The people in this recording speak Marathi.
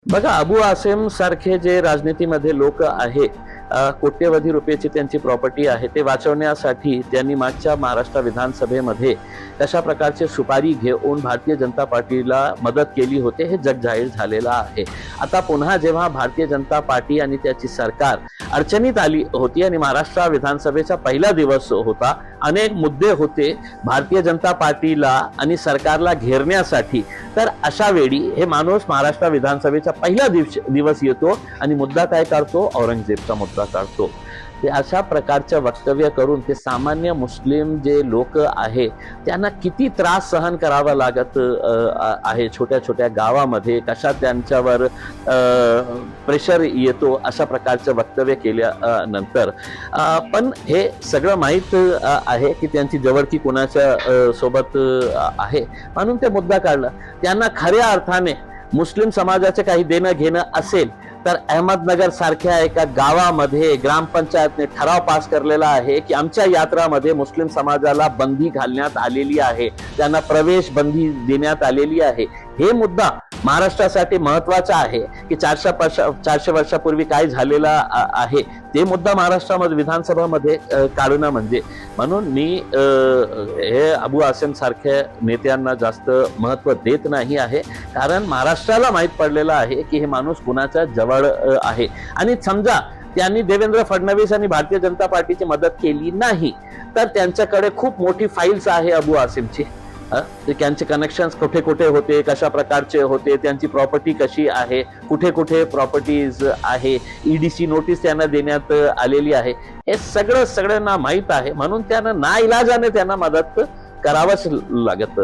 बघा, अबू आसिम सारखे जे राजनीतीमध्ये लोक आहे, कोट्यवधी रुपयाची त्यांची प्रॉपर्टी आहे, ते वाचवण्यासाठी त्यांनी मागच्या महाराष्ट्र विधानसभेमध्ये कशा प्रकारचे सुपारी घेऊन भारतीय जनता पार्टीला मदत केली होते हे जगजाहीर झालेलं आहे। आता पुन्हा जेव्हा भारतीय जनता पार्टी आणि त्याची सरकार अडचणीत आली होती आणि महाराष्ट्र विधानसभेचा पहिला दिवस होता, अनेक मुद्दे होते भारतीय जनता पार्टीला आणि सरकारला घेरण्यासाठी, तर अशा वेळी हे माणूस महाराष्ट्र विधानसभेचा पहिला दिवस येतो आणि मुद्दा काय करतो? औरंगजेबचा मुद्दा काढतो। ते अशा प्रकारचं वक्तव्य करून ते सामान्य मुस्लिम जे लोक आहे त्यांना किती त्रास सहन करावा लागत आहे। छोट्या छोट्या गावामध्ये कशा त्यांच्यावर प्रेशर येतो अशा प्रकारचं वक्तव्य केल्यानंतर, पण हे सगळं माहीत आहे की त्यांची जवळकी कोणाच्या सोबत आहे, म्हणून ते मुद्दा काढला। त्यांना खऱ्या अर्थाने मुस्लिम समाजाचे काही देणं घेणं असेल तर अहमदनगर सारख्या एका गावामध्ये ग्रामपंचायतने ठराव पास केलेला आहे की आमच्या यात्रामध्ये मुस्लिम समाजाला बंदी घालण्यात आलेली आहे, त्यांना प्रवेश बंदी देण्यात आलेली आहे। हे मुद्दा महाराष्ट्रासाठी महत्वाचा आहे की 400 वर्षापूर्वी काय झालेला आहे ते मुद्दा महाराष्ट्रामध्ये विधानसभामध्ये काढणं म्हणजे, म्हणून मी हे अबू आसिम सारख्या नेत्यांना जास्त महत्व देत नाही आहे, कारण महाराष्ट्राला माहीत पडलेलं आहे की हे माणूस कुणाच्या जवळ आहे। आणि समजा त्यांनी देवेंद्र फडणवीस आणि भारतीय जनता पार्टीची मदत केली नाही तर त्यांच्याकडे खूप मोठी फाईल्स आहे अबू आसिमची। त्यांचे कनेक्शन्स कुठे कुठे होते, कशा प्रकारचे होते, त्यांची प्रॉपर्टी कशी आहे, कुठे कुठे प्रॉपर्टीज आहे, ईडीसी नोटीस त्यांना देण्यात आलेली आहे, हे सगळं सगळ्यांना माहीत आहे, म्हणून त्यांना नाइलाजाने त्यांना मदत करावंच लागत।